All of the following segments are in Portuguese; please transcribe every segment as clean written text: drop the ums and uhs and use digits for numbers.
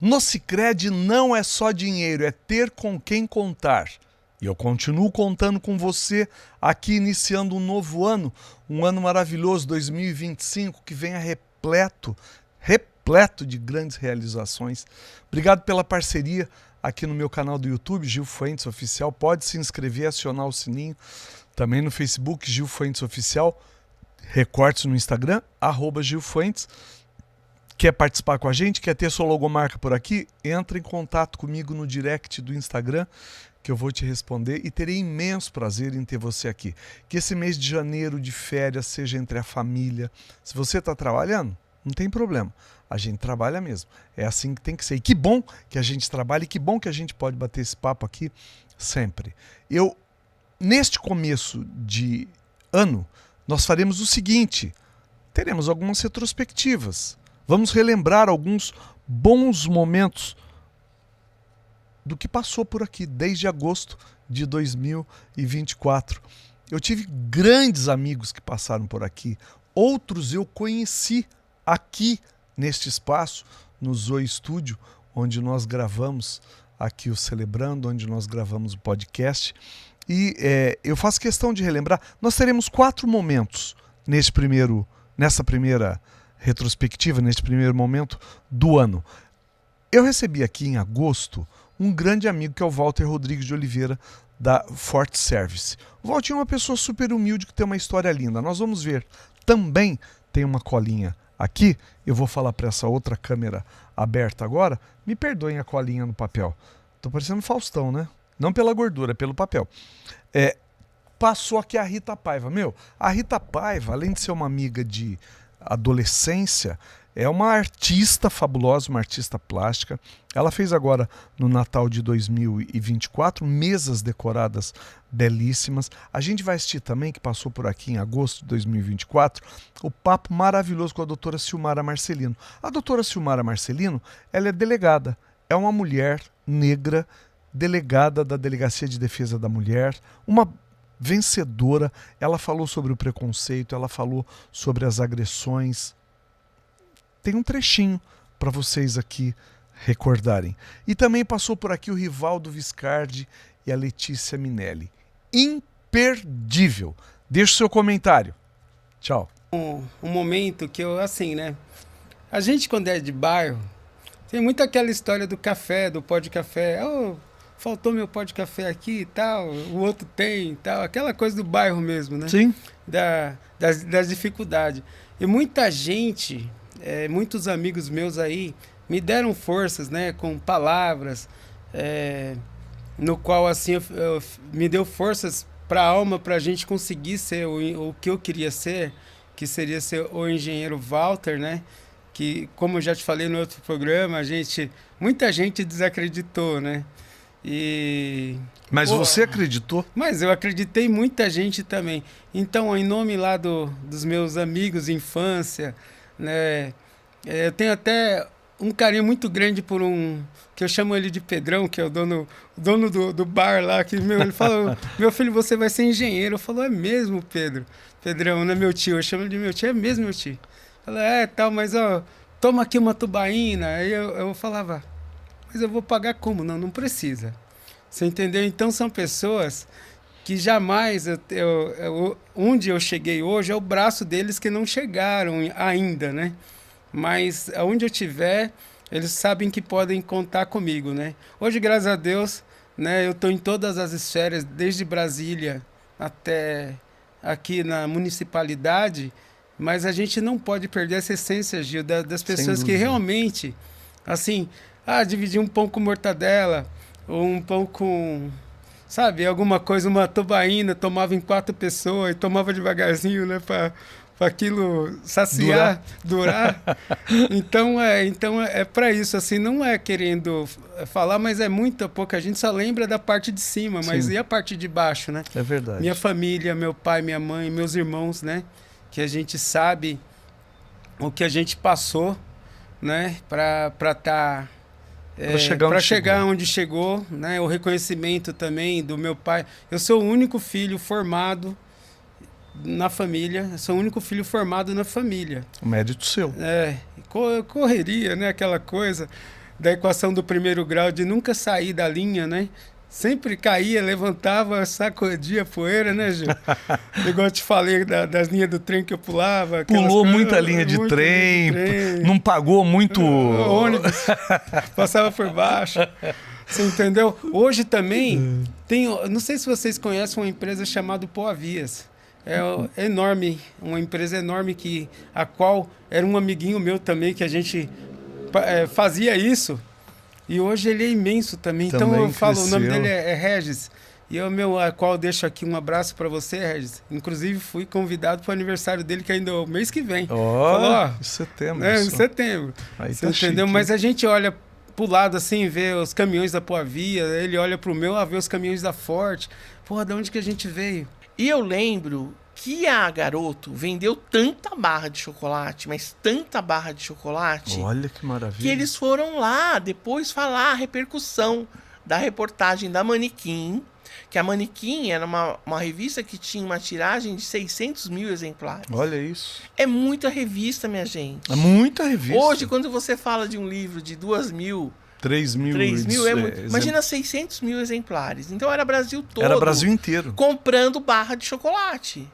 No Sicredi não é só dinheiro, é ter com quem contar. E eu continuo contando com você aqui iniciando um novo ano, um ano maravilhoso, 2025, que venha repleto de grandes realizações. Obrigado pela parceria aqui no meu canal do YouTube, Gil Fuentes Oficial. Pode se inscrever, acionar o sininho. Também no Facebook, Gil Fuentes Oficial. Recortes no Instagram, @Gil Fuentes. Quer participar com a gente? Quer ter sua logomarca por aqui? Entra em contato comigo no direct do Instagram, que eu vou te responder e terei imenso prazer em ter você aqui. Que esse mês de janeiro de férias seja entre a família. Se você está trabalhando, não tem problema. A gente trabalha mesmo. É assim que tem que ser. E que bom que a gente trabalha e que bom que a gente pode bater esse papo aqui sempre. Neste começo de ano, nós faremos o seguinte. Teremos algumas retrospectivas. Vamos relembrar alguns bons momentos do que passou por aqui desde agosto de 2024. Eu tive grandes amigos que passaram por aqui. Outros eu conheci aqui neste espaço, no Zoe Studio, onde nós gravamos aqui o Celebrando, onde nós gravamos o podcast. E eu faço questão de relembrar. Nós teremos 4 momentos nessa primeira retrospectiva, neste primeiro momento do ano. Eu recebi aqui em agosto um grande amigo que é o Walter Rodrigues de Oliveira, da Forte Service. O Walter é uma pessoa super humilde que tem uma história linda. Nós vamos ver. Também tem uma colinha aqui. Eu vou falar para essa outra câmera aberta agora. Me perdoem a colinha no papel. Tô parecendo Faustão, né? Não pela gordura, pelo papel. Passou aqui a Rita Paiva. A Rita Paiva, além de ser uma amiga de adolescência, é uma artista fabulosa, uma artista plástica. Ela fez agora no Natal de 2024 mesas decoradas belíssimas. A gente vai assistir também, que passou por aqui em agosto de 2024, o papo maravilhoso com a doutora Silmara Marcelino. A doutora Silmara Marcelino, ela é delegada, é uma mulher negra, delegada da Delegacia de Defesa da Mulher, uma vencedora. Ela falou sobre o preconceito, ela falou sobre as agressões. Tem um trechinho para vocês aqui recordarem. E também passou por aqui o Rivaldo Viscardi e a Letícia Minelli. Imperdível. Deixa o seu comentário. Tchau. Um momento que assim, né? A gente, quando é de bairro, tem muito aquela história do café, do pó de café. Faltou meu pó de café aqui e tal, o outro tem e tal, aquela coisa do bairro mesmo, né? Sim. Das dificuldades. E muita gente, muitos amigos meus aí, me deram forças, né? Com palavras, no qual, assim, me deu forças para a alma, para a gente conseguir ser o que eu queria ser, que seria ser o engenheiro Walter, né? Que, como eu já te falei no outro programa, muita gente desacreditou, né? Mas você acreditou? Mas eu acreditei, muita gente também. Então, em nome lá dos meus amigos de infância, né, eu tenho até um carinho muito grande por que eu chamo ele de Pedrão, que é o dono do bar lá, que ele falou, meu filho, você vai ser engenheiro. Eu falo, é mesmo, Pedro? Pedrão, não é meu tio, eu chamo ele de meu tio, é mesmo meu tio. Fala, tal, mas toma aqui uma tubaína. Aí eu falava, mas eu vou pagar como? Não precisa. Você entendeu? Então são pessoas que jamais, onde eu cheguei hoje, é o braço deles que não chegaram ainda, né? Mas aonde eu estiver, eles sabem que podem contar comigo, né? Hoje, graças a Deus, né, eu estou em todas as esferas, desde Brasília até aqui na municipalidade, mas a gente não pode perder essa essência, Gil, das pessoas que realmente, assim, dividir um pão com mortadela, ou um pão com, sabe, alguma coisa, uma tubaína, tomava em 4 pessoas e tomava devagarzinho, né, para aquilo saciar, durar. Então é para isso, assim, não é querendo falar, mas é muito pouco. A gente só lembra da parte de cima, mas Sim. E a parte de baixo, né? É verdade. Minha família, meu pai, minha mãe, meus irmãos, né? Que a gente sabe o que a gente passou, né? Para chegar onde chegou, né? O reconhecimento também do meu pai. Eu sou o único filho formado na família, eu sou o único filho formado na família. O mérito seu. Correria, né? Aquela coisa. da equação do primeiro grau de nunca sair da linha, né? Sempre caía, levantava, sacudia a poeira, né, Gil? Igual eu te falei das linhas do trem que eu pulava. Pulou muita linha de trem, não pagou muito... ônibus, passava por baixo. Você entendeu? Hoje também tem... Não sei se vocês conhecem uma empresa chamada Poavias. É enorme, uma empresa enorme a qual era um amiguinho meu também, que a gente fazia isso. E hoje ele é imenso também. Então eu falo, o nome dele é Regis. E a qual eu deixo aqui um abraço para você, Regis. Inclusive fui convidado para o aniversário dele, que ainda é o mês que vem. Em setembro. Em setembro. Aí você tá entendeu? chique. Mas a gente olha pro lado assim, vê os caminhões da Poavia, ele olha pro meu, vê os caminhões da Forte. Porra, de onde que a gente veio? E eu lembro que a Garoto vendeu tanta barra de chocolate, mas tanta barra de chocolate, Olha que maravilha. que eles foram lá depois falar a repercussão da reportagem da Manequim, que a Manequim era uma revista que tinha uma tiragem de 600 mil exemplares. Olha isso. É muita revista, minha gente. É muita revista. Hoje, quando você fala de um livro de 2.000... 3.000 é muito. Imagina 600 mil exemplares. Então era Brasil todo. Era Brasil inteiro. Comprando barra de chocolate.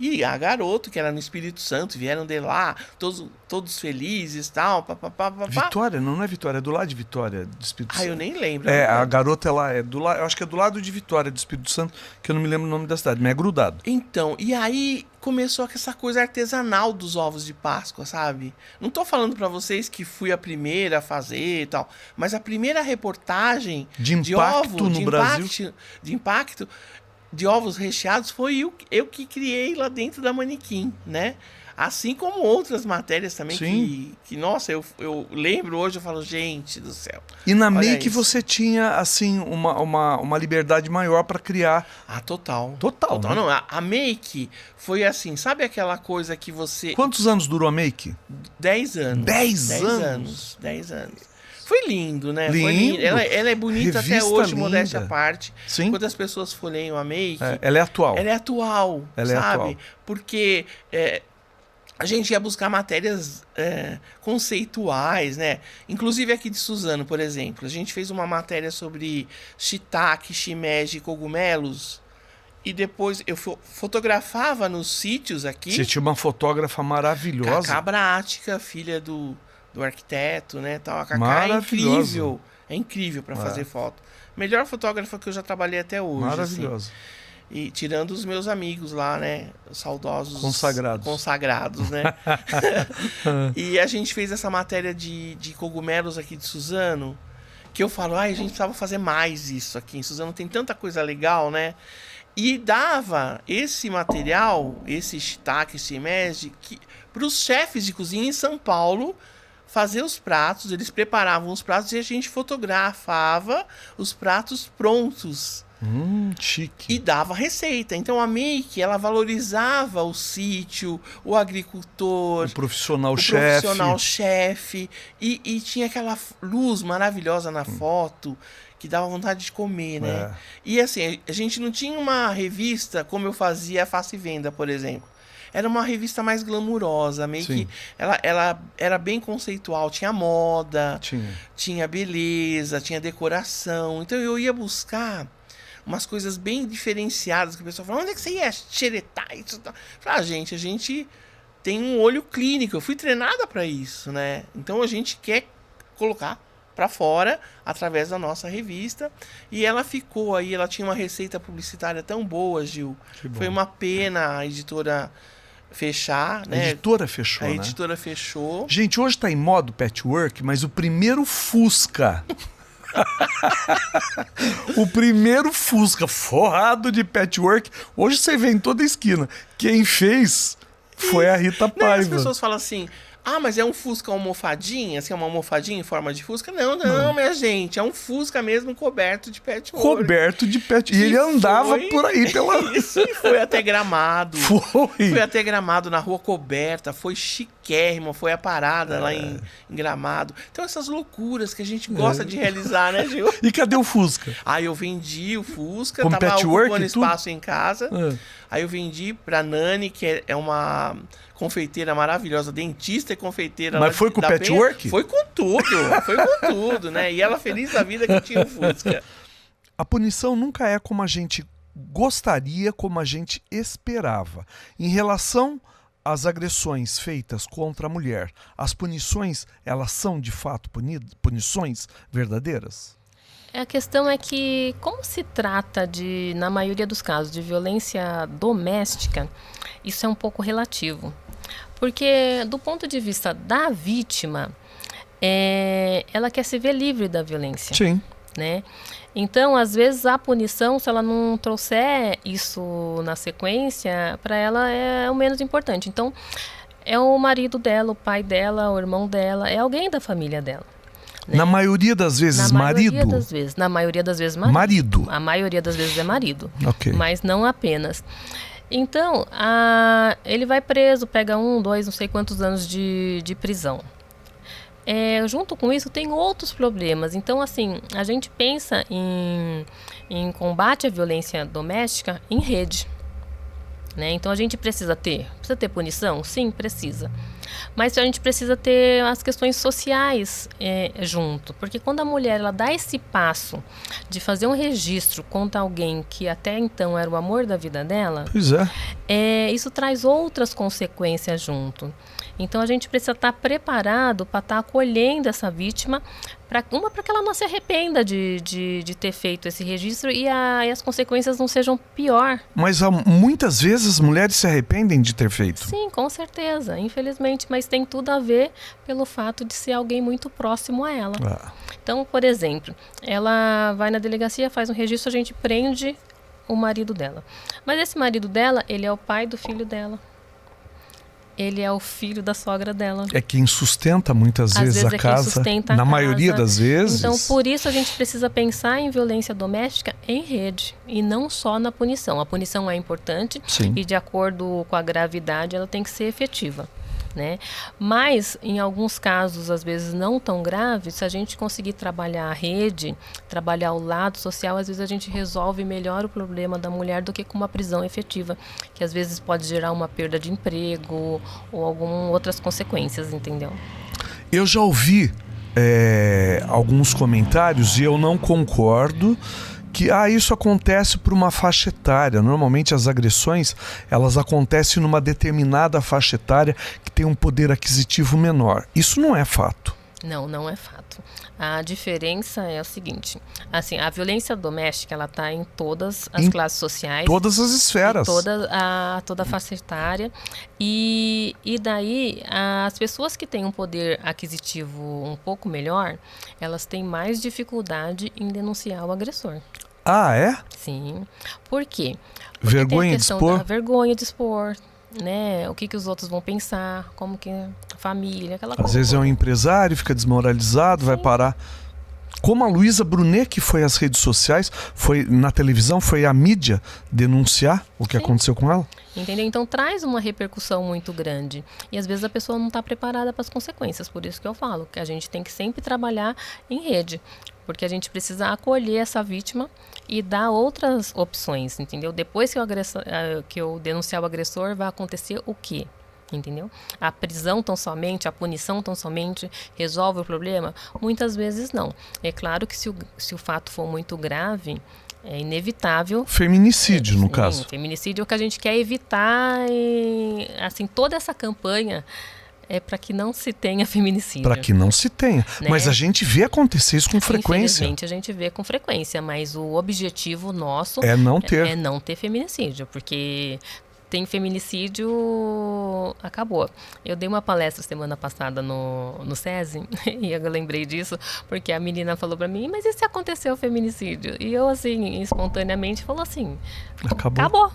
E a Garoto, que era no Espírito Santo, vieram de lá, todos felizes e tal. Vitória? Não é Vitória, é do lado de Vitória, do Espírito Santo. Eu nem lembro. A Garota, ela é do lado, eu acho que é do lado de Vitória, do Espírito Santo, que eu não me lembro o nome da cidade, mas é grudado. Então, e aí começou com essa coisa artesanal dos ovos de Páscoa, sabe? Não tô falando pra vocês que fui a primeira a fazer e tal, mas a primeira reportagem de impacto no Brasil. De impacto de ovos recheados foi eu que criei lá dentro da Manequim, né? Assim como outras matérias também que nossa, eu lembro hoje, eu falo, gente do céu. E na Make você tinha, assim, uma liberdade maior para criar. Total. Né? Não, a Make foi assim, sabe aquela coisa que você... Quantos anos durou a Make? 10 anos. 10 anos? 10 anos. Foi lindo, né? Lindo. Foi lindo. Ela é bonita Revista até hoje, linda. modéstia à parte. Sim. Quando as pessoas folheiam a Make... ela é atual. Ela é atual, ela sabe? É atual. Porque a gente ia buscar matérias conceituais, né? Inclusive aqui de Suzano, por exemplo. A gente fez uma matéria sobre shiitake, shimeji e cogumelos. E depois eu fotografava nos sítios aqui. Você tinha uma fotógrafa maravilhosa. Cacá Brática, filha do arquiteto, né? Tal. A Cacá é incrível. É incrível para fazer foto. Melhor fotógrafa que eu já trabalhei até hoje. Maravilhosa. Assim. E tirando os meus amigos lá, né? Os saudosos. Consagrados, né? E a gente fez essa matéria de cogumelos aqui de Suzano, que eu falo, a gente precisava fazer mais isso aqui. Em Suzano tem tanta coisa legal, né? E dava esse material, esse shiitake, esse shimeji, para os chefes de cozinha em São Paulo fazer os pratos. Eles preparavam os pratos e a gente fotografava os pratos prontos. Chique. E dava receita. Então a Make, ela valorizava o sítio, o agricultor, o profissional chefe. E tinha aquela luz maravilhosa na foto que dava vontade de comer, né? E assim, a gente não tinha uma revista como eu fazia a Face Venda, por exemplo. Era uma revista mais glamurosa, meio que ela era bem conceitual, tinha moda, tinha beleza, tinha decoração. Então eu ia buscar umas coisas bem diferenciadas, que o pessoal fala, onde é que você ia xeretar isso? Falei, gente, a gente tem um olho clínico, eu fui treinada para isso, né? Então a gente quer colocar para fora através da nossa revista, e ela ficou aí, ela tinha uma receita publicitária tão boa, Gil. Foi uma pena a editora fechar, né? A editora fechou, A editora fechou. Gente, hoje tá em modo patchwork, mas o primeiro Fusca... o primeiro Fusca forrado de patchwork, hoje você vê em toda a esquina. Quem fez foi a Rita Paiva. As pessoas falam assim, mas é um Fusca almofadinha, assim, uma almofadinha em forma de Fusca? Não, minha gente, é um Fusca mesmo coberto de patchwork. Coberto de patchwork. E ele andava por aí pela... Isso, e foi até Gramado. Foi até Gramado, na rua coberta, foi chique. chiquérrima, foi a parada lá em Gramado. Então essas loucuras que a gente gosta de realizar, né, Gil? E cadê o Fusca? Aí eu vendi o Fusca, Com tava patchwork ocupando e tudo? espaço em casa. Aí eu vendi pra Nani, que é uma confeiteira maravilhosa, dentista e confeiteira. Mas foi com da patchwork? Penha. Foi com tudo, né? E ela feliz da vida que tinha o Fusca. A punição nunca é como a gente gostaria, como a gente esperava. Em relação às agressões feitas contra a mulher, as punições, elas são de fato punições verdadeiras? A questão é que, como se trata de, na maioria dos casos, de violência doméstica, isso é um pouco relativo. Porque, do ponto de vista da vítima, ela quer se ver livre da violência. Sim. Né? Então, às vezes, a punição, se ela não trouxer isso na sequência, para ela é o menos importante. Então, é o marido dela, o pai dela, o irmão dela, é alguém da família dela. Né? Na maioria das vezes, marido? Na maioria das vezes, marido. A maioria das vezes é marido, mas não apenas. Então, ele vai preso, pega 1, 2, não sei quantos anos de prisão. Junto com isso, tem outros problemas. Então, assim, a gente pensa em combate à violência doméstica em rede. Né? Então, a gente precisa ter punição? Sim, precisa. Mas a gente precisa ter as questões sociais junto. Porque quando a mulher ela dá esse passo de fazer um registro contra alguém que até então era o amor da vida dela, isso traz outras consequências junto. Então a gente precisa estar preparado para estar acolhendo essa vítima, para que ela não se arrependa de ter feito esse registro e as consequências não sejam pior. Mas muitas vezes as mulheres se arrependem de ter feito. Sim, com certeza, infelizmente, mas tem tudo a ver pelo fato de ser alguém muito próximo a ela. Então, por exemplo, ela vai na delegacia, faz um registro, a gente prende o marido dela. Mas esse marido dela, ele é o pai do filho dela. Ele é o filho da sogra dela. É quem sustenta muitas vezes a casa, na maioria das vezes. Então, por isso a gente precisa pensar em violência doméstica em rede e não só na punição. A punição é importante. Sim. E de acordo com a gravidade ela tem que ser efetiva. Né? Mas, em alguns casos, às vezes não tão graves, se a gente conseguir trabalhar a rede, trabalhar o lado social, às vezes a gente resolve melhor o problema da mulher do que com uma prisão efetiva, que às vezes pode gerar uma perda de emprego ou algumas outras consequências, entendeu? Eu já ouvi alguns comentários e eu não concordo que isso acontece por uma faixa etária. Normalmente as agressões elas acontecem numa determinada faixa etária que tem um poder aquisitivo menor. Isso não é fato. Não é fato. A diferença é o seguinte, assim, a violência doméstica ela está em todas as classes sociais, todas as esferas, toda a faixa etária e daí as pessoas que têm um poder aquisitivo um pouco melhor, elas têm mais dificuldade em denunciar o agressor. Ah, é? Sim. Por quê? Porque vergonha de expor? Vergonha de expor. Né? O que os outros vão pensar, como que a família, aquela coisa. Às vezes é um empresário, fica desmoralizado, vai parar. Como a Luísa Brunet, que foi às redes sociais, foi na televisão, foi à mídia denunciar o que aconteceu com ela. Entendeu? Então traz uma repercussão muito grande. E às vezes a pessoa não está preparada para as consequências. Por isso que eu falo que a gente tem que sempre trabalhar em rede. Porque a gente precisa acolher essa vítima e dar outras opções, entendeu? Depois que eu denunciar o agressor, vai acontecer o quê? Entendeu? A prisão tão somente, a punição tão somente resolve o problema? Muitas vezes não. É claro que se o fato for muito grave, é inevitável. Feminicídio, no caso. Feminicídio é o que a gente quer evitar. Assim, toda essa campanha é para que não se tenha feminicídio. Para que não se tenha. Né? Mas a gente vê acontecer isso com frequência. Infelizmente a gente vê com frequência, mas o objetivo nosso é não ter. É não ter feminicídio, porque tem feminicídio, acabou. Eu dei uma palestra semana passada no SESI e eu lembrei disso porque a menina falou para mim, mas e se aconteceu o feminicídio? E eu assim, espontaneamente, falou assim, acabou.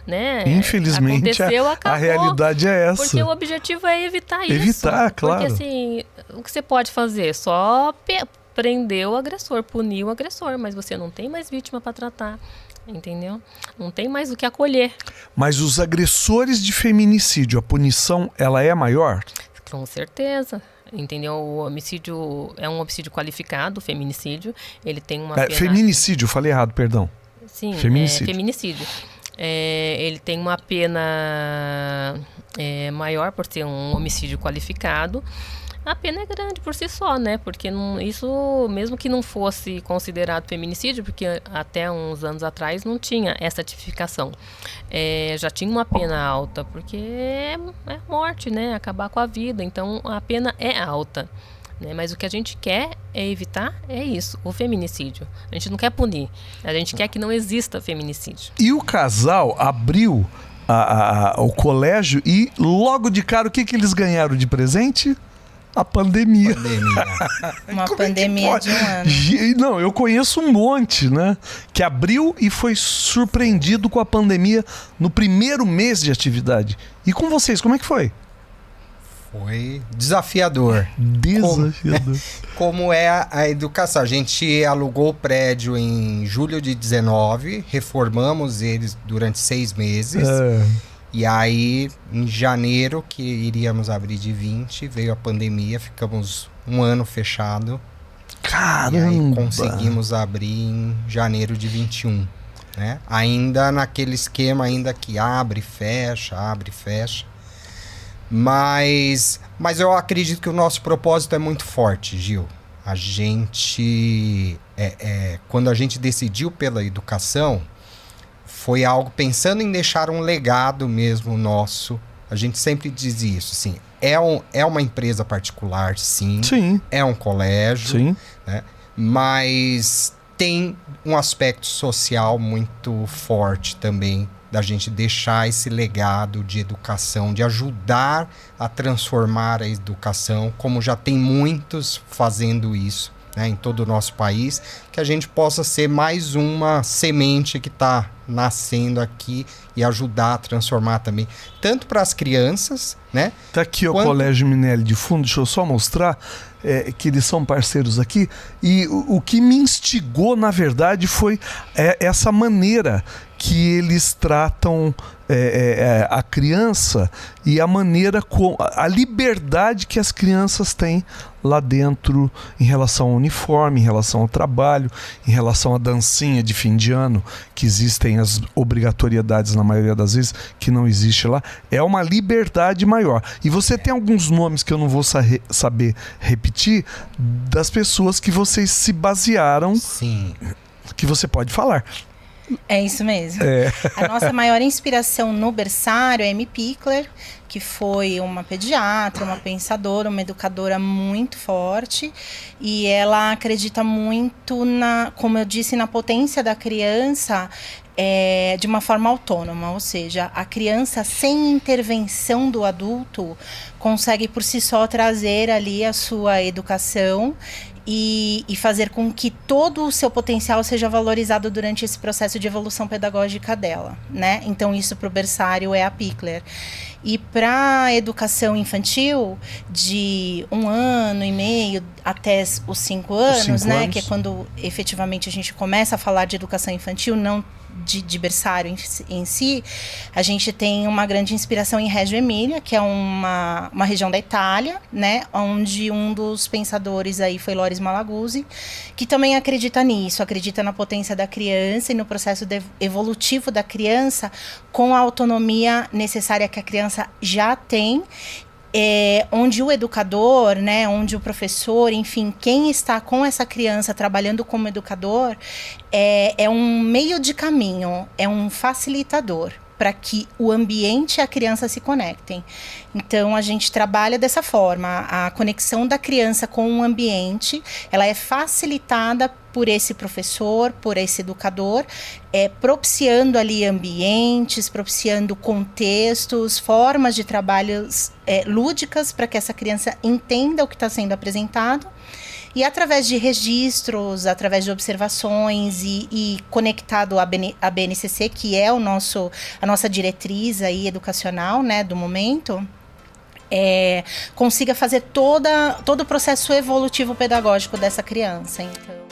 Né? Infelizmente a realidade é essa. Porque o objetivo é evitar isso. Claro. Porque assim, o que você pode fazer? Só prendeu o agressor, puniu o agressor, mas você não tem mais vítima para tratar, entendeu? Não tem mais o que acolher. Mas os agressores de feminicídio, a punição, ela é maior? Com certeza. Entendeu? O homicídio é um homicídio qualificado, o feminicídio. Ele tem uma pena... Feminicídio, falei errado, perdão. Sim, feminicídio. Ele tem uma pena maior por ser um homicídio qualificado. A pena é grande por si só, né? Porque isso, mesmo que não fosse considerado feminicídio, porque até uns anos atrás não tinha essa tipificação. Já tinha uma pena alta, porque é morte, né? Acabar com a vida. Então, a pena é alta. Né? Mas o que a gente quer evitar é isso, o feminicídio. A gente não quer punir. A gente quer que não exista feminicídio. E o casal abriu o colégio e logo de cara, o que eles ganharam de presente? A pandemia. Uma pandemia de um ano. Não, eu conheço um monte, né? Que abriu e foi surpreendido com a pandemia no primeiro mês de atividade. E com vocês, como é que foi? Foi desafiador. Desafiador. Como é a educação. A gente alugou o prédio em julho de 19, reformamos eles durante 6 meses. E aí, em janeiro, que iríamos abrir de 20, veio a pandemia, ficamos um ano fechado. Caramba! E aí conseguimos abrir em janeiro de 21, né? Ainda naquele esquema ainda que abre, fecha. Mas eu acredito que o nosso propósito é muito forte, Gil. A gente, quando a gente decidiu pela educação, foi algo pensando em deixar um legado mesmo nosso. A gente sempre diz isso, assim, é uma empresa particular, sim. É um colégio, sim. Né? Mas tem um aspecto social muito forte também, da gente deixar esse legado de educação, de ajudar a transformar a educação, como já tem muitos fazendo isso, né, em todo o nosso país, que a gente possa ser mais uma semente que está nascendo aqui e ajudar a transformar também, tanto para as crianças, né? Tá aqui o Colégio Minelli de fundo, deixa eu só mostrar que eles são parceiros aqui, e o que me instigou, na verdade, foi essa maneira que eles tratam a criança e a maneira a liberdade que as crianças têm lá dentro em relação ao uniforme, em relação ao trabalho, em relação à dancinha de fim de ano, que existem as obrigatoriedades na maioria das vezes, que não existe lá. É uma liberdade maior. E você tem alguns nomes que eu não vou saber repetir, das pessoas que vocês se basearam. Sim. Que você pode falar. É isso mesmo. A nossa maior inspiração no berçário é a Amy Pickler, que foi uma pediatra, uma pensadora, uma educadora muito forte. E ela acredita muito, como eu disse, na potência da criança de uma forma autônoma. Ou seja, a criança, sem intervenção do adulto, consegue por si só trazer ali a sua educação e fazer com que todo o seu potencial seja valorizado durante esse processo de evolução pedagógica dela, né? Então, isso para o berçário é a Pickler. E para a educação infantil, de 1 ano e meio até os 5 anos, né? Que é quando efetivamente a gente começa a falar de educação infantil, não de berçário em si, a gente tem uma grande inspiração em Reggio Emília, que é uma região da Itália, né, onde um dos pensadores aí foi Loris Malaguzzi, que também acredita nisso, acredita na potência da criança e no processo evolutivo da criança com a autonomia necessária que a criança já tem, onde o educador, né, onde o professor, enfim, quem está com essa criança trabalhando como educador, é um meio de caminho, é um facilitador para que o ambiente e a criança se conectem. Então, a gente trabalha dessa forma. A conexão da criança com o ambiente, ela é facilitada por esse professor, por esse educador, propiciando ali ambientes, propiciando contextos, formas de trabalhos lúdicas para que essa criança entenda o que está sendo apresentado. E através de registros, através de observações e conectado à BNCC, que é a nossa diretriz aí educacional, né, do momento, consiga fazer todo o processo evolutivo pedagógico dessa criança. Então